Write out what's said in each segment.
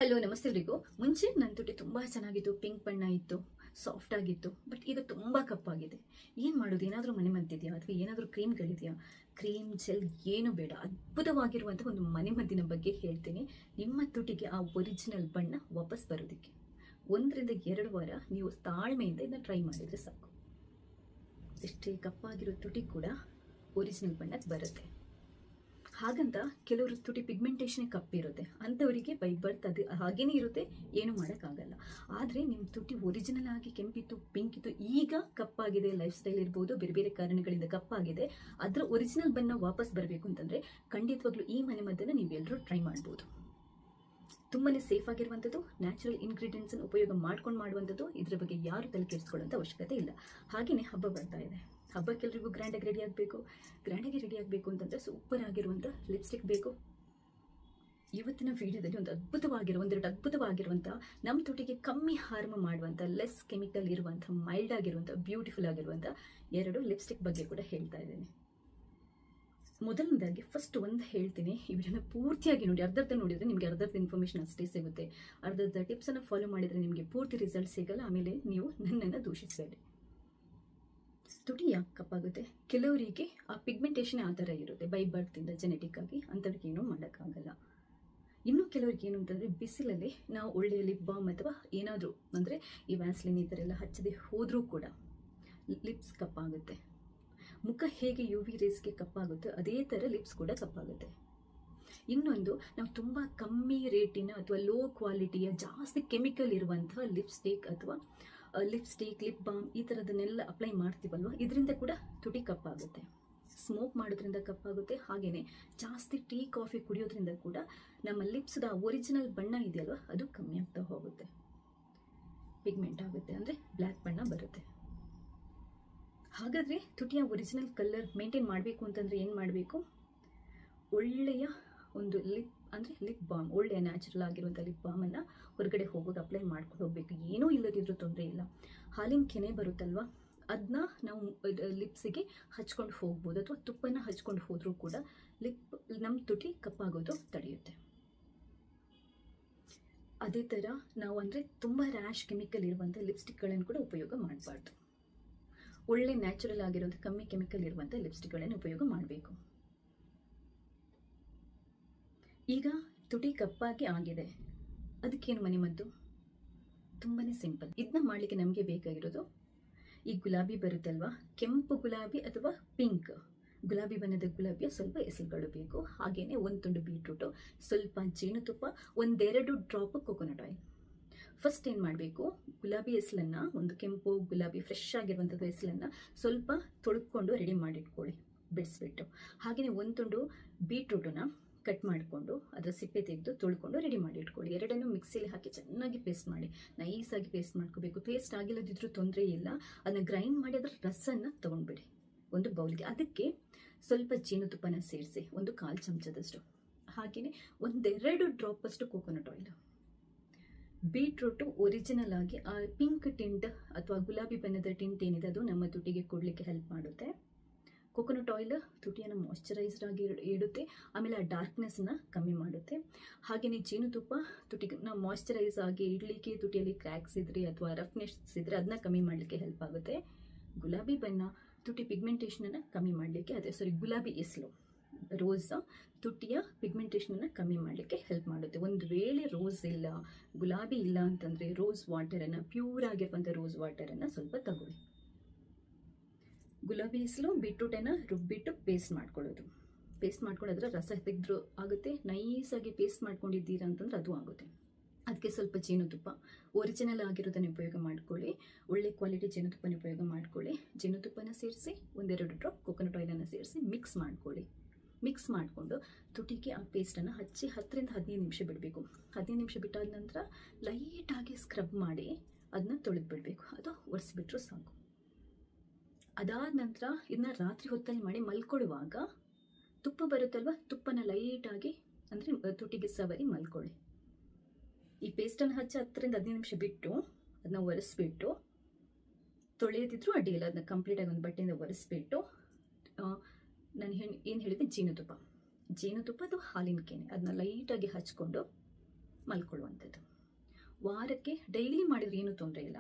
Hello ನಮಸ್ತೆ ಎಲ್ರಿಗೂ. ಮುಂಚೆ ನನ್ನ ತುಟಿ ತುಂಬಾ ಚೆನ್ನಾಗಿತ್ತು, ಪಿಂಕ್ ಬಣ್ಣ ಇತ್ತು, ಸಾಫ್ಟ್ ಆಗಿತ್ತು. ಬಟ್ ಈಗ ತುಂಬಾ ಕಪ್ಪಾಗಿದೆ. ಏನು ಮಾಡೋದು? ಏನಾದರೂ ಮನೆಮದ್ದಿದೆಯಾ ಅಥವಾ ಏನಾದರೂ ಕ್ರೀಮ್ಗಳಿದೆಯಾ? ಕ್ರೀಮ್ ಜೆಲ್ ಏನು ಬೇಡ, ಅದ್ಭುತವಾಗಿರುವಂಥ ಒಂದು ಮನೆಮದ್ದಿನ ಬಗ್ಗೆ ಹೇಳ್ತೀನಿ. ನಿಮ್ಮ ತುಟಿಗೆ ಆ ಒರಿಜಿನಲ್ ಬಣ್ಣ ವಾಪಸ್ ಬರೋದಕ್ಕೆ 1 ರಿಂದ 2 ವಾರ ನೀವು ತಾಳ್ಮೆಯಿಂದ ಇದನ್ನ ಟ್ರೈ ಮಾಡಿದರೆ ಸಾಕು. ಎಷ್ಟೇ ಕಪ್ಪಾಗಿರೋ ತುಟಿ ಕೂಡ ಒರಿಜಿನಲ್ ಬಣ್ಣಕ್ಕೆ ಬರುತ್ತೆ. ಹಾಗಂತ ಕೆಲವರು ತುಟಿ ಪಿಗ್ಮೆಂಟೇಷನ್ ಕಪ್ಪಿರುತ್ತೆ, ಅಂಥವರಿಗೆ ಬೈ ಬರ್ತ್ ಅದು ಹಾಗೇನೇ ಇರುತ್ತೆ, ಏನು ಮಾಡೋಕ್ಕಾಗಲ್ಲ. ಆದರೆ ನಿಮ್ಮ ತುಟಿ ಒರಿಜಿನಲ್ ಆಗಿ ಕೆಂಪಿತ್ತು, ಪಿಂಕ್ ಇತ್ತು, ಈಗ ಕಪ್ಪಾಗಿದೆ, ಲೈಫ್ ಸ್ಟೈಲ್ ಇರ್ಬೋದು, ಬೇರೆ ಬೇರೆ ಕಾರಣಗಳಿಂದ ಕಪ್ಪಾಗಿದೆ, ಅದರ ಒರಿಜಿನಲ್ ಬಣ್ಣ ವಾಪಸ್ ಬರಬೇಕು ಅಂತಂದರೆ ಖಂಡಿತವಾಗ್ಲೂ ಈ ಮನೆಮದ್ದನ್ನು ನೀವೆಲ್ಲರೂ ಟ್ರೈ ಮಾಡ್ಬೋದು. ತುಂಬಾ ಸೇಫ್ ಆಗಿರುವಂಥದ್ದು, ನ್ಯಾಚುರಲ್ ಇಂಗ್ರೀಡಿಯೆಂಟ್ಸನ್ನು ಉಪಯೋಗ ಮಾಡ್ಕೊಂಡು ಮಾಡುವಂಥದ್ದು. ಇದ್ರ ಬಗ್ಗೆ ಯಾರು ತಲೆ ಕೆಡಿಸ್ಕೊಳ್ಳೋಂಥ ಅವಶ್ಯಕತೆ ಇಲ್ಲ. ಹಾಗೆಯೇ ಹಬ್ಬ ಬರ್ತಾ ಇದೆ. ಹಬ್ಬಕ್ಕೆ ಎಲ್ರಿಗೂ ಗ್ರ್ಯಾಂಡಾಗಿ ರೆಡಿ ಆಗಬೇಕು ಅಂತಂದರೆ ಸೂಪರ್ ಆಗಿರುವಂಥ ಲಿಪ್ಸ್ಟಿಕ್ ಬೇಕು. ಇವತ್ತಿನ ವಿಡಿಯೋದಲ್ಲಿ ಒಂದೆರಡು ಅದ್ಭುತವಾಗಿರುವಂಥ ನಮ್ಮ ತುಟಿಗೆ ಕಮ್ಮಿ ಹಾರ್ಮ್ ಮಾಡುವಂಥ, ಲೆಸ್ ಕೆಮಿಕಲ್ ಇರುವಂಥ, ಮೈಲ್ಡ್ ಆಗಿರುವಂಥ, ಬ್ಯೂಟಿಫುಲ್ ಆಗಿರುವಂಥ 2 ಲಿಪ್ಸ್ಟಿಕ್ ಬಗ್ಗೆ ಕೂಡ ಹೇಳ್ತಾ ಇದ್ದೇನೆ. ಮೊದಲನೇದಾಗಿ ಫಸ್ಟ್ ಒಂದು ಹೇಳ್ತೀನಿ, ಈ ವಿಡಿಯೋನ ಪೂರ್ತಿಯಾಗಿ ನೋಡಿ. ಅರ್ಧರ್ಧ ನೋಡಿದರೆ ನಿಮಗೆ ಅರ್ಧರ್ಧ ಇನ್ಫಾರ್ಮೇಷನ್ ಅಷ್ಟೇ ಸಿಗುತ್ತೆ. ಅರ್ಧರ್ಧ ಟಿಪ್ಸನ್ನು ಫಾಲೋ ಮಾಡಿದರೆ ನಿಮಗೆ ಪೂರ್ತಿ ರಿಸಲ್ಟ್ ಸಿಗಲ್ಲ. ಆಮೇಲೆ ನೀವು ನನ್ನನ್ನು ದೂಷಿಸಬೇಡಿ. ತುಟಿ ಯಾಕೆ ಕಪ್ಪಾಗುತ್ತೆ? ಕೆಲವರಿಗೆ ಆ ಪಿಗ್ಮೆಂಟೇಷನ್ ಆ ಥರ ಇರುತ್ತೆ, ಬೈ ಬರ್ತಿಂದ ಜೆನೆಟಿಕ್ ಆಗಿ, ಅಂಥವ್ರಿಗೆ ಏನೂ ಮಾಡೋಕ್ಕಾಗಲ್ಲ. ಇನ್ನು ಕೆಲವ್ರಿಗೆ ಏನು ಅಂತಂದರೆ ಬಿಸಿಲಲ್ಲಿ ನಾವು ಒಳ್ಳೆಯ ಲಿಪ್ ಬಾಮ್ ಅಥವಾ ಏನಾದರೂ ಅಂದರೆ ಈ ವ್ಯಾಸ್ಲಿನ್ ಈ ಥರ ಎಲ್ಲ ಹಚ್ಚದೆ ಹೋದರೂ ಕೂಡ ಲಿಪ್ಸ್ ಕಪ್ಪಾಗುತ್ತೆ. ಮುಖ ಹೇಗೆ UV ರೇಸ್ಗೆ ಕಪ್ಪಾಗುತ್ತೆ ಅದೇ ಥರ ಲಿಪ್ಸ್ ಕೂಡ ಕಪ್ಪಾಗುತ್ತೆ. ಇನ್ನೊಂದು, ನಾವು ತುಂಬ ಕಮ್ಮಿ ರೇಟಿನ ಅಥವಾ ಲೋ ಕ್ವಾಲಿಟಿಯ ಜಾಸ್ತಿ ಕೆಮಿಕಲ್ ಇರುವಂತಹ ಲಿಪ್ಸ್ಟಿಕ್ ಅಥವಾ ಲಿಪ್ ಬಾಮ್ ಈ ಥರದನ್ನೆಲ್ಲ ಅಪ್ಲೈ ಮಾಡ್ತೀವಲ್ವ, ಇದರಿಂದ ಕೂಡ ತುಟಿ ಕಪ್ಪಾಗುತ್ತೆ. ಸ್ಮೋಕ್ ಮಾಡೋದ್ರಿಂದ ಕಪ್ಪಾಗುತ್ತೆ. ಹಾಗೆಯೇ ಜಾಸ್ತಿ ಟೀ ಕಾಫಿ ಕುಡಿಯೋದ್ರಿಂದ ಕೂಡ ನಮ್ಮ ಲಿಪ್ಸ್ದ ಒರಿಜಿನಲ್ ಬಣ್ಣ ಇದೆಯಲ್ವ ಅದು ಕಮ್ಮಿ ಆಗ್ತಾ ಹೋಗುತ್ತೆ, ಪಿಗ್ಮೆಂಟ್ ಆಗುತ್ತೆ, ಅಂದರೆ ಬ್ಲ್ಯಾಕ್ ಬಣ್ಣ ಬರುತ್ತೆ. ಹಾಗಾದರೆ ತುಟಿಯ ಒರಿಜಿನಲ್ ಕಲರ್ ಮೇಂಟೈನ್ ಮಾಡಬೇಕು ಅಂತಂದರೆ ಏನು ಮಾಡಬೇಕು? ಒಳ್ಳೆಯ ಒಂದು ಲಿಪ್ ಬಾಮ್, ಒಳ್ಳೆಯ ನ್ಯಾಚುರಲ್ ಆಗಿರುವಂಥ ಲಿಪ್ ಬಾಮನ್ನು ಹೊರಗಡೆ ಹೋಗೋದು ಅಪ್ಲೈ ಮಾಡ್ಕೊಂಡು ಹೋಗಬೇಕು. ಏನೂ ಇಲ್ಲದಿದ್ರೂ ತೊಂದರೆ ಇಲ್ಲ. ಹಾಲಿನ ಕೆನೆ ಬರುತ್ತಲ್ವ, ಅದನ್ನ ನಾವು ಲಿಪ್ಸಿಗೆ ಹಚ್ಕೊಂಡು ಹೋಗ್ಬೋದು, ಅಥವಾ ತುಪ್ಪನ ಹಚ್ಕೊಂಡು ಹೋದರೂ ಕೂಡ ನಮ್ಮ ತುಟಿ ಕಪ್ಪಾಗೋದು ತಡೆಯುತ್ತೆ. ಅದೇ ಥರ ನಾವು ಅಂದರೆ ತುಂಬ ರ್ಯಾಶ್ ಕೆಮಿಕಲ್ ಇರುವಂಥ ಲಿಪ್ಸ್ಟಿಕ್ಗಳನ್ನು ಕೂಡ ಉಪಯೋಗ ಮಾಡಬಾರ್ದು. ಒಳ್ಳೆ ನ್ಯಾಚುರಲ್ ಆಗಿರುವಂಥ ಕಮ್ಮಿ ಕೆಮಿಕಲ್ ಇರುವಂಥ ಲಿಪ್ಸ್ಟಿಕ್ಗಳನ್ನು ಉಪಯೋಗ ಮಾಡಬೇಕು. ಈಗ ತುಟಿ ಕಪ್ಪಾಗಿ ಆಗಿದೆ, ಅದಕ್ಕೇನು ಮನೆಮದ್ದು? ತುಂಬಾ ಸಿಂಪಲ್. ಇದನ್ನ ಮಾಡಲಿಕ್ಕೆ ನಮಗೆ ಬೇಕಾಗಿರೋದು ಈ ಗುಲಾಬಿ ಬರುತ್ತಲ್ವಾ, ಕೆಂಪು ಗುಲಾಬಿ ಅಥವಾ ಪಿಂಕ್ ಗುಲಾಬಿ ಬಣ್ಣದ ಗುಲಾಬಿಯ ಸ್ವಲ್ಪ ಎಸಳುಗಳು ಬೇಕು. ಹಾಗೆಯೇ 1 ತುಂಡು ಬೀಟ್ರೂಟು, ಸ್ವಲ್ಪ ಜೇನುತುಪ್ಪ, 1-2 ಡ್ರಾಪ್ ಕೊಕೊನಟ್ ಆಯಿಲ್. ಫಸ್ಟ್ ಏನು ಮಾಡಬೇಕು? ಗುಲಾಬಿ ಎಸಳನ್ನು, ಒಂದು ಕೆಂಪು ಗುಲಾಬಿ ಫ್ರೆಶ್ ಆಗಿರುವಂಥದ್ದು ಎಸಳನ್ನು ಸ್ವಲ್ಪ ತೊಳ್ಕೊಂಡು ರೆಡಿ ಮಾಡಿಟ್ಕೊಳ್ಳಿ, ಬಿಡಿಸ್ಬಿಟ್ಟು. ಹಾಗೆಯೇ 1 ತುಂಡು ಬೀಟ್ರೂಟನ್ನು ಕಟ್ ಮಾಡಿಕೊಂಡು ಅದರ ಸಿಪ್ಪೆ ತೆಗೆದು ತೊಳ್ಕೊಂಡು ರೆಡಿ ಮಾಡಿ ಇಟ್ಕೊಳ್ಳಿ. ಎರಡನ್ನೂ ಮಿಕ್ಸಿಲಿ ಹಾಕಿ ಚೆನ್ನಾಗಿ ಪೇಸ್ಟ್ ಮಾಡಿ, ನೈಸಾಗಿ ಪೇಸ್ಟ್ ಮಾಡ್ಕೋಬೇಕು. ಪೇಸ್ಟ್ ಆಗಿಲ್ಲದಿದ್ರೂ ತೊಂದರೆ ಇಲ್ಲ, ಅದನ್ನು ಗ್ರೈಂಡ್ ಮಾಡಿ ಅದರ ರಸನ್ನು ತೊಗೊಂಡ್ಬಿಡಿ ಒಂದು ಬೌಲ್ಗೆ. ಅದಕ್ಕೆ ಸ್ವಲ್ಪ ಜೇನುತುಪ್ಪನ ಸೇರಿಸಿ, 1/4 ಚಮಚದಷ್ಟು. ಹಾಗೆಯೇ 1-2 ಡ್ರಾಪ್ ಅಷ್ಟು ಕೊಕೊನಟ್ ಆಯಿಲ್. ಬೀಟ್ರೂಟು ಒರಿಜಿನಲ್ ಆಗಿ ಆ ಪಿಂಕ್ ಟಿಂಟ್ ಅಥವಾ ಗುಲಾಬಿ ಬಣ್ಣದ ಟಿಂಟ್ ಏನಿದೆ ಅದು ನಮ್ಮ ತುಟಿಗೆ ಕೊಡಲಿಕ್ಕೆ ಹೆಲ್ಪ್ ಮಾಡುತ್ತೆ. ಕೊಕೊನಟ್ ಆಯಿಲ್ ತುಟಿಯನ್ನು ಮಾಯ್ಶ್ಚರೈಸ್ಡ್ ಆಗಿ ಇಡುತ್ತೆ, ಆಮೇಲೆ ಆ ಡಾರ್ಕ್ನೆಸ್ನ ಕಮ್ಮಿ ಮಾಡುತ್ತೆ. ಹಾಗೆಯೇ ಜೇನುತುಪ್ಪ ತುಟಿನ ಮಾಯ್ಶ್ಚರೈಸ್ ಆಗಿ ಇಡಲಿಕ್ಕೆ, ತುಟಿಯಲ್ಲಿ ಕ್ರ್ಯಾಕ್ಸ್ ಇದ್ದರೆ ಅಥವಾ ರಫ್ನೆಸ್ ಇದ್ದರೆ ಅದನ್ನ ಕಮ್ಮಿ ಮಾಡಲಿಕ್ಕೆ ಹೆಲ್ಪ್ ಆಗುತ್ತೆ. ಗುಲಾಬಿ ಬಣ್ಣ ತುಟಿ ಪಿಗ್ಮೆಂಟೇಷನನ್ನು ಕಮ್ಮಿ ಮಾಡಲಿಕ್ಕೆ, ಗುಲಾಬಿ ಎಸಳು ರೋಸ್ ತುಟಿಯ ಪಿಗ್ಮೆಂಟೇಷನನ್ನು ಕಮ್ಮಿ ಮಾಡಲಿಕ್ಕೆ ಹೆಲ್ಪ್ ಮಾಡುತ್ತೆ. ಒಂದು ವೇಳೆ ರೋಸ್ ಇಲ್ಲ, ಗುಲಾಬಿ ಇಲ್ಲ ಅಂತಂದರೆ ರೋಸ್ ವಾಟರನ್ನು, ಪ್ಯೂರ್ ಆಗಿರುವಂಥ ರೋಸ್ ವಾಟರನ್ನು ಸ್ವಲ್ಪ ತಗೊಳ್ಳಿ. ಗುಲಾಬಿ ಎಸಳು ಬೀಟ್ರೂಟನ್ನು ರುಬ್ಬಿಟ್ಟು ಪೇಸ್ಟ್ ಮಾಡ್ಕೊಳ್ಳೋದು. ಪೇಸ್ಟ್ ಮಾಡ್ಕೊಂಡು ಅದರ ರಸ ತೆಗೆದ್ರೂ ಆಗುತ್ತೆ. ನೈಸಾಗಿ ಪೇಸ್ಟ್ ಮಾಡ್ಕೊಂಡಿದ್ದೀರಾ ಅಂತಂದ್ರೆ ಅದು ಆಗುತ್ತೆ. ಅದಕ್ಕೆ ಸ್ವಲ್ಪ ಜೇನುತುಪ್ಪ ಒರಿಜಿನಲ್ ಆಗಿರೋದನ್ನು ಉಪಯೋಗ ಮಾಡ್ಕೊಳ್ಳಿ, ಒಳ್ಳೆ ಕ್ವಾಲಿಟಿ ಜೇನುತುಪ್ಪನ ಉಪಯೋಗ ಮಾಡ್ಕೊಳ್ಳಿ. ಜೇನುತುಪ್ಪನ ಸೇರಿಸಿ 1-2 ಡ್ರಾಪ್ ಕೊಕೊನಟ್ ಆಯಿಲನ್ನು ಸೇರಿಸಿ ಮಿಕ್ಸ್ ಮಾಡ್ಕೊಳ್ಳಿ. ಮಿಕ್ಸ್ ಮಾಡಿಕೊಂಡು ತುಟಿಗೆ ಆ ಪೇಸ್ಟನ್ನು ಹಚ್ಚಿ 10 ರಿಂದ 15 ನಿಮಿಷ ಬಿಡಬೇಕು. 15 ನಿಮಿಷ ಬಿಟ್ಟಾದ ನಂತರ ಲೈಟಾಗಿ ಸ್ಕ್ರಬ್ ಮಾಡಿ ಅದನ್ನ ತೊಳೆದು ಬಿಡಬೇಕು, ಅದು ಒರೆಸ್ಬಿಟ್ರೂ ಸಾಕು. ಅದಾದ ನಂತರ ಇದನ್ನ ರಾತ್ರಿ ಹೊತ್ತಲ್ಲಿ ಮಾಡಿ ಮಲ್ಕೊಳ್ಳುವಾಗ ತುಪ್ಪ ಬರುತ್ತಲ್ವ, ತುಪ್ಪನ ಲೈಟಾಗಿ ಅಂದರೆ ತುಟಿಗೆ ಸವರಿ ಮಲ್ಕೊಳ್ಳಿ. ಈ ಪೇಸ್ಟನ್ನು ಹಚ್ಚಿ 10 ರಿಂದ 15 ನಿಮಿಷ ಬಿಟ್ಟು ಅದನ್ನ ಒರೆಸ್ಬಿಟ್ಟು, ತೊಳೆಯದಿದ್ರೂ ಅಡ್ಡಿಲ್ಲ, ಅದನ್ನ ಕಂಪ್ಲೀಟಾಗಿ ಒಂದು ಬಟ್ಟೆಯಿಂದ ಒರೆಸ್ಬಿಟ್ಟು, ನಾನು ಏನು ಹೇಳಿದೆ, ಜೇನುತುಪ್ಪ ಅಥವಾ ಹಾಲಿನ ಕೆನೆ ಅದನ್ನ ಲೈಟಾಗಿ ಹಚ್ಕೊಂಡು ಮಲ್ಕೊಳ್ಳುವಂಥದ್ದು. ವಾರಕ್ಕೆ ಡೈಲಿ ಮಾಡಿದ್ರೆ ಏನೂ ತೊಂದರೆ ಇಲ್ಲ.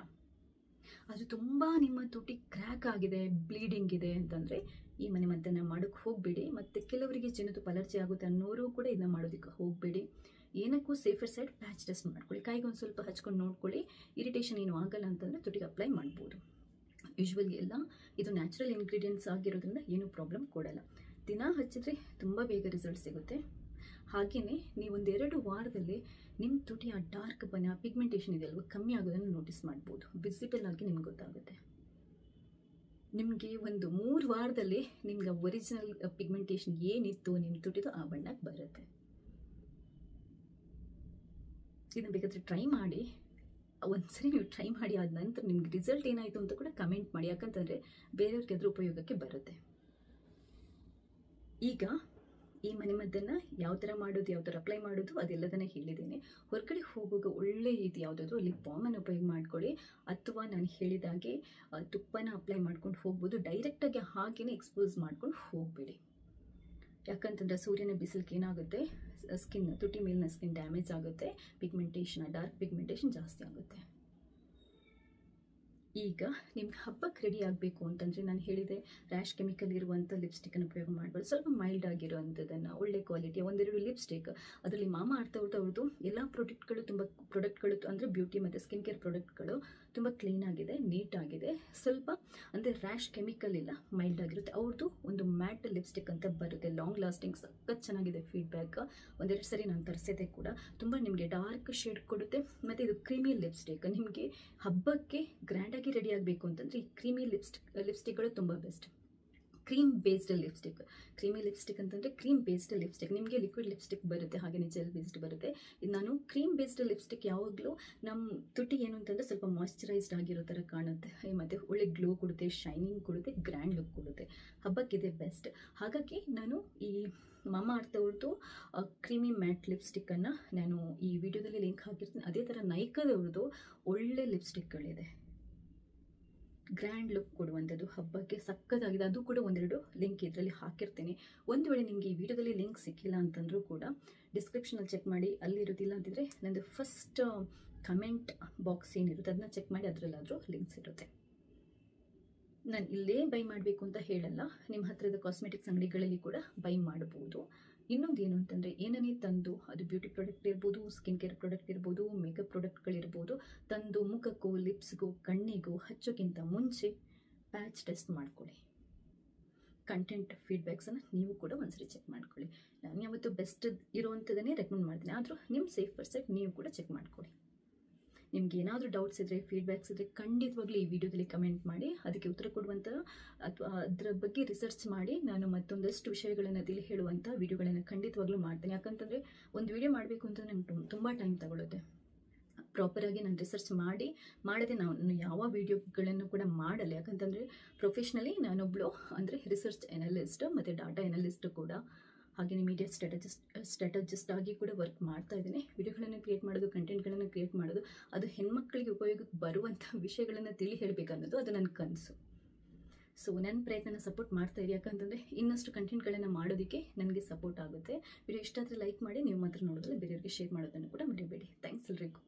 ಅದು ತುಂಬ ನಿಮ್ಮ ತುಟಿ ಕ್ರ್ಯಾಕ್ ಆಗಿದೆ, ಬ್ಲೀಡಿಂಗ್ ಇದೆ ಅಂತಂದರೆ ಈ ಮನೆಮದ್ದನ್ನು ಮಾಡೋಕ್ಕೆ ಹೋಗಬೇಡಿ. ಮತ್ತು ಕೆಲವರಿಗೆ ಜೇನುತುಪ್ಪ ಅಲರ್ಜಿ ಆಗುತ್ತೆ ಅನ್ನೋರು ಕೂಡ ಇದನ್ನ ಮಾಡೋದಕ್ಕೆ ಹೋಗಬೇಡಿ. ಏನಕ್ಕೂ ಸೇಫರ್ ಸೈಡ್ ಪ್ಯಾಚ್ ಟೆಸ್ಟ್ ಮಾಡ್ಕೊಳ್ಳಿ. ಕೈಗೆ ಒಂದು ಸ್ವಲ್ಪ ಹಚ್ಕೊಂಡು ನೋಡ್ಕೊಳ್ಳಿ. ಇರಿಟೇಷನ್ ಏನು ಆಗಲ್ಲ ಅಂತಂದರೆ ತುಟಿಗೆ ಅಪ್ಲೈ ಮಾಡ್ಬೋದು. ಯೂಶ್ವಲಿ ಎಲ್ಲ ಇದು ನ್ಯಾಚುರಲ್ ಇಂಗ್ರೀಡಿಯೆಂಟ್ಸ್ ಆಗಿರೋದ್ರಿಂದ ಏನೂ ಪ್ರಾಬ್ಲಮ್ ಕೊಡಲ್ಲ. ದಿನ ಹಚ್ಚಿದ್ರೆ ತುಂಬ ಬೇಗ ರಿಸಲ್ಟ್ ಸಿಗುತ್ತೆ. ಹಾಗೆಯೇ ನೀವು 1-2 ವಾರದಲ್ಲಿ ನಿಮ್ಮ ತುಟಿಯ ಡಾರ್ಕ್ ಬಣ್ಣ ಪಿಗ್ಮೆಂಟೇಷನ್ ಇದೆಯಲ್ವ ಕಮ್ಮಿ ಆಗೋದನ್ನು ನೋಟಿಸ್ ಮಾಡ್ಬೋದು. ವಿಸಿಬಲ್ ಆಗಿ ನಿಮ್ಗೆ ಗೊತ್ತಾಗುತ್ತೆ. ನಿಮಗೆ ಒಂದು 3 ವಾರದಲ್ಲಿ ನಿಮ್ಗೆ ಒರಿಜಿನಲ್ ಪಿಗ್ಮೆಂಟೇಷನ್ ಏನಿತ್ತು ನಿಮ್ಮ ತುಟಿದು ಆ ಬಣ್ಣಕ್ಕೆ ಬರುತ್ತೆ. ಇದನ್ನು ಬೇಕಾದರೆ ಟ್ರೈ ಮಾಡಿ. ಒಂದ್ಸರಿ ನೀವು ಟ್ರೈ ಮಾಡಿ ಆದ ನಂತರ ನಿಮ್ಗೆ ರಿಸಲ್ಟ್ ಏನಾಯಿತು ಅಂತ ಕೂಡ ಕಮೆಂಟ್ ಮಾಡಿ. ಯಾಕಂತಂದರೆ ಬೇರೆಯವ್ರಿಗೆ ಅದ್ರ ಉಪಯೋಗಕ್ಕೆ ಬರುತ್ತೆ. ಈಗ ಈ ಮನೆಮದ್ದನ್ನು ಯಾವ ಥರ ಮಾಡೋದು, ಯಾವ ಥರ ಅಪ್ಲೈ ಮಾಡೋದು ಅದೆಲ್ಲದನ್ನು ಹೇಳಿದ್ದೇನೆ. ಹೊರಗಡೆ ಹೋಗುವಾಗ ಒಳ್ಳೆ ರೀತಿ ಯಾವುದಾದ್ರೂ ಲಿಪ್ ಬಾಮನ್ನು ಉಪಯೋಗ ಮಾಡ್ಕೊಳ್ಳಿ. ಅಥವಾ ನಾನು ಹೇಳಿದಾಗೆ ತುಪ್ಪನ ಅಪ್ಲೈ ಮಾಡ್ಕೊಂಡು ಹೋಗ್ಬೋದು. ಡೈರೆಕ್ಟಾಗಿ ಹಾಗೆಯೇ ಎಕ್ಸ್ಪೋಸ್ ಮಾಡ್ಕೊಂಡು ಹೋಗಬೇಡಿ. ಯಾಕಂತಂದರೆ ಸೂರ್ಯನ ಬಿಸಿಲಿಗೆ ಏನಾಗುತ್ತೆ, ಸ್ಕಿನ್ ತುಟಿ ಮೇಲಿನ ಸ್ಕಿನ್ ಡ್ಯಾಮೇಜ್ ಆಗುತ್ತೆ, ಪಿಗ್ಮೆಂಟೇಷನ್ ಡಾರ್ಕ್ ಪಿಗ್ಮೆಂಟೇಷನ್ ಜಾಸ್ತಿ ಆಗುತ್ತೆ. ಈಗ ನಿಮ್ಗೆ ಹಬ್ಬಕ್ಕೆ ರೆಡಿ ಆಗಬೇಕು ಅಂತಂದರೆ ನಾನು ಹೇಳಿದೆ ರ್ಯಾಶ್ ಕೆಮಿಕಲ್ ಇರುವಂಥ ಲಿಪ್ಸ್ಟಿಕ್ಕನ್ನು ಉಪಯೋಗ ಮಾಡ್ಬೋದು. ಸ್ವಲ್ಪ ಮೈಲ್ಡ್ ಆಗಿರುವಂಥದ್ದನ್ನು, ಒಳ್ಳೆ ಕ್ವಾಲಿಟಿಯ 1-2 ಲಿಪ್ಸ್ಟಿಕ್. ಅದರಲ್ಲಿ ಮಾಮಾ ಅರ್ಥ ಅವ್ರದ್ದು ಎಲ್ಲ ಪ್ರಾಡಕ್ಟ್ಗಳು ಅಂದರೆ ಬ್ಯೂಟಿ ಮತ್ತು ಸ್ಕಿನ್ ಕೇರ್ ಪ್ರಾಡಕ್ಟ್ಗಳು ತುಂಬ ಕ್ಲೀನಾಗಿದೆ, ನೀಟಾಗಿದೆ. ಸ್ವಲ್ಪ ಅಂದರೆ ರ್ಯಾಶ್ ಕೆಮಿಕಲ್ ಇಲ್ಲ, ಮೈಲ್ಡ್ ಆಗಿರುತ್ತೆ. ಅವ್ರದ್ದು ಒಂದು ಮ್ಯಾಟ್ ಲಿಪ್ಸ್ಟಿಕ್ ಅಂತ ಬರುತ್ತೆ, ಲಾಂಗ್ ಲಾಸ್ಟಿಂಗ್, ಸಖತ್ ಚೆನ್ನಾಗಿದೆ. ಫೀಡ್ಬ್ಯಾಕ್ 1-2 ಸರಿ ನಾನು ತರಿಸಿದೆ ಕೂಡ. ತುಂಬ ನಿಮಗೆ ಡಾರ್ಕ್ ಶೇಡ್ ಕೊಡುತ್ತೆ. ಮತ್ತು ಇದು ಕ್ರೀಮಿ ಲಿಪ್ಸ್ಟಿಕ್. ನಿಮಗೆ ಹಬ್ಬಕ್ಕೆ ಗ್ರ್ಯಾಂಡಾಗಿ ರೆಡಿ ಆಗಬೇಕು ಅಂತಂದರೆ ಈ ಕ್ರೀಮಿ ಲಿಪ್ಸ್ಟಿಕ್ಗಳು ತುಂಬ best. Cream based lipstick. Creamy lipstick ಅಂತಂದರೆ ಕ್ರೀಮ್ ಬೇಸ್ಡ್ ಲಿಪ್ಸ್ಟಿಕ್. ನಿಮಗೆ ಲಿಕ್ವಿಡ್ ಲಿಪ್ಸ್ಟಿಕ್ ಬರುತ್ತೆ, ಹಾಗೆಯೇ ಜೆಲ್ ಬೇಸ್ಡ್ ಬರುತ್ತೆ. ಇದು ನಾನು ಕ್ರೀಮ್ ಬೇಸ್ಡ್ ಲಿಪ್ಸ್ಟಿಕ್ ಯಾವಾಗಲೂ ನಮ್ಮ ತುಟಿ ಏನು ಅಂತಂದರೆ ಸ್ವಲ್ಪ ಮಾಯ್ಶ್ಚರೈಸ್ಡ್ ಆಗಿರೋ ಥರ ಕಾಣುತ್ತೆ. ಮತ್ತು ಒಳ್ಳೆ ಗ್ಲೋ ಕೊಡುತ್ತೆ, ಶೈನಿಂಗ್ ಕೊಡುತ್ತೆ, ಗ್ರ್ಯಾಂಡ್ ಲುಕ್ ಕೊಡುತ್ತೆ. ಹಬ್ಬಕ್ಕಿದೆ ಬೆಸ್ಟ್. ಹಾಗಾಗಿ ನಾನು ಈ ಮಾಮಾ ಅರ್ಥ ಅವ್ರದ್ದು ಕ್ರೀಮಿ ಮ್ಯಾಟ್ ಲಿಪ್ಸ್ಟಿಕ್ಕನ್ನು ನಾನು ಈ ವಿಡಿಯೋದಲ್ಲಿ ಲಿಂಕ್ ಹಾಕಿರ್ತೀನಿ. ಅದೇ ಥರ ನೈಕಾದವ್ರದ್ದು ಒಳ್ಳೆ ಲಿಪ್ಸ್ಟಿಕ್ಗಳಿದೆ, ಗ್ರ್ಯಾಂಡ್ ಲುಕ್ ಕೊಡುವಂಥದ್ದು. ಹಬ್ಬಕ್ಕೆ ಸಕ್ಕತ್ತಾಗಿದೆ. ಅದು ಕೂಡ 1-2 ಲಿಂಕ್ ಇದರಲ್ಲಿ ಹಾಕಿರ್ತೀನಿ. ಒಂದು ವೇಳೆ ನಿಮಗೆ ಈ ವಿಡಿಯೋದಲ್ಲಿ ಲಿಂಕ್ ಸಿಕ್ಕಿಲ್ಲ ಅಂತಂದರೂ ಕೂಡ ಡಿಸ್ಕ್ರಿಪ್ಷನಲ್ಲಿ ಚೆಕ್ ಮಾಡಿ, ಅಲ್ಲಿರೋದಿಲ್ಲ ಅಂತಿದ್ರೆ ನಂದು ಫಸ್ಟ್ ಕಮೆಂಟ್ ಬಾಕ್ಸ್ ಏನಿರುತ್ತೆ ಅದನ್ನ ಚೆಕ್ ಮಾಡಿ, ಅದರಲ್ಲಾದರೂ ಲಿಂಕ್ಸ್ ಇರುತ್ತೆ. ನಾನು ಇಲ್ಲೇ ಬೈ ಮಾಡಬೇಕು ಅಂತ ಹೇಳಲ್ಲ, ನಿಮ್ಮ ಹತ್ತಿರದ ಕಾಸ್ಮೆಟಿಕ್ಸ್ ಅಂಗಡಿಗಳಲ್ಲಿ ಕೂಡ ಬೈ ಮಾಡ್ಬೋದು. ಇನ್ನೊಂದು ಏನು ಅಂತಂದರೆ ಏನನ್ನೇ ತಂದು ಅದು ಬ್ಯೂಟಿ ಪ್ರಾಡಕ್ಟ್ ಇರ್ಬೋದು, ಸ್ಕಿನ್ ಕೇರ್ ಪ್ರಾಡಕ್ಟ್ ಇರ್ಬೋದು, ಮೇಕಪ್ ಪ್ರಾಡಕ್ಟ್ಗಳಿರ್ಬೋದು, ತಂದು ಮುಖಕ್ಕೂ ಲಿಪ್ಸ್ಗೂ ಕಣ್ಣಿಗೂ ಹಚ್ಚೋಕ್ಕಿಂತ ಮುಂಚೆ ಪ್ಯಾಚ್ ಟೆಸ್ಟ್ ಮಾಡ್ಕೊಳ್ಳಿ. ಕಂಟೆಂಟ್ ಫೀಡ್ಬ್ಯಾಕ್ಸನ್ನು ನೀವು ಕೂಡ ಒಂದ್ಸರಿ ಚೆಕ್ ಮಾಡ್ಕೊಳ್ಳಿ. ನಾನು ಯಾವತ್ತೂ ಬೆಸ್ಟ್ ಇರುವಂಥದ್ದನ್ನೇ ರೆಕಮೆಂಡ್ ಮಾಡ್ತೀನಿ. ಆದರೂ ನಿಮ್ಮ ಸೇಫರ್ ಸೈಡ್ ನೀವು ಕೂಡ ಚೆಕ್ ಮಾಡ್ಕೊಳ್ಳಿ. ನಿಮ್ಗೆ ಏನಾದರೂ ಡೌಟ್ಸ್ ಇದ್ದರೆ, ಫೀಡ್ಬ್ಯಾಕ್ಸ್ ಇದ್ದರೆ ಖಂಡಿತವಾಗ್ಲೂ ಈ ವಿಡಿಯೋದಲ್ಲಿ ಕಮೆಂಟ್ ಮಾಡಿ. ಅದಕ್ಕೆ ಉತ್ತರ ಕೊಡುವಂಥ ಅಥವಾ ಅದರ ಬಗ್ಗೆ ರಿಸರ್ಚ್ ಮಾಡಿ ನಾನು ಮತ್ತೊಂದಷ್ಟು ವಿಷಯಗಳನ್ನು ತಿಳಿ ಹೇಳುವಂಥ ವಿಡಿಯೋಗಳನ್ನು ಖಂಡಿತವಾಗ್ಲೂ ಮಾಡ್ತೀನಿ. ಯಾಕಂತಂದರೆ ಒಂದು ವಿಡಿಯೋ ಮಾಡಬೇಕು ಅಂತ ನಂಗೆ ತುಂಬ ಟೈಮ್ ತಗೊಳುತ್ತೆ. ಪ್ರಾಪರಾಗಿ ನಾನು ರಿಸರ್ಚ್ ಮಾಡದೆ ನಾನು ಯಾವ ವಿಡಿಯೋಗಳನ್ನು ಕೂಡ ಮಾಡಲ್ಲ. ಯಾಕಂತಂದರೆ ಪ್ರೊಫೆಷ್ನಲಿ ನಾನೊಬ್ಬಳು ಅಂದರೆ ರಿಸರ್ಚ್ ಎನಲಿಸ್ಟ್ ಮತ್ತು ಡಾಟಾ ಎನಲಿಸ್ಟ್ ಕೂಡ, ಹಾಗೆಯೇ ಮೀಡಿಯಾ ಸ್ಟ್ರಾಟಜಿಸ್ಟ್ ಆಗಿ ಕೂಡ ವರ್ಕ್ ಮಾಡ್ತಾ ಇದ್ದೀನಿ. ವಿಡಿಯೋಗಳನ್ನು ಕ್ರಿಯೇಟ್ ಮಾಡೋದು, ಕಂಟೆಂಟ್ಗಳನ್ನು ಕ್ರಿಯೇಟ್ ಮಾಡೋದು, ಅದು ಹೆಣ್ಮಕ್ಳಿಗೆ ಉಪಯೋಗಕ್ಕೆ ಬರುವಂಥ ವಿಷಯಗಳನ್ನು ತಿಳಿ ಹೇಳಬೇಕನ್ನೋದು ಅದು ನನ್ನ ಕನಸು. ಸೊ ನನ್ನ ಪ್ರಯತ್ನ ಸಪೋರ್ಟ್ ಮಾಡ್ತಾ ಇರಿ. ಯಾಕಂತಂದರೆ ಇನ್ನಷ್ಟು ಕಂಟೆಂಟ್ಗಳನ್ನು ಮಾಡೋದಕ್ಕೆ ನನಗೆ ಸಪೋರ್ಟ್ ಆಗುತ್ತೆ. ವಿಡಿಯೋ ಇಷ್ಟ ಆದರೆ ಲೈಕ್ ಮಾಡಿ, ನೀವು ಮಾತ್ರ ನೋಡೋದಲ್ಲ ಬೇರೆಯವರಿಗೆ ಶೇರ್ ಮಾಡೋದನ್ನು ಕೂಡ ಮರಿಬೇಡಿ. ಥ್ಯಾಂಕ್ಸ್ ಎಲ್ರಿಗೂ.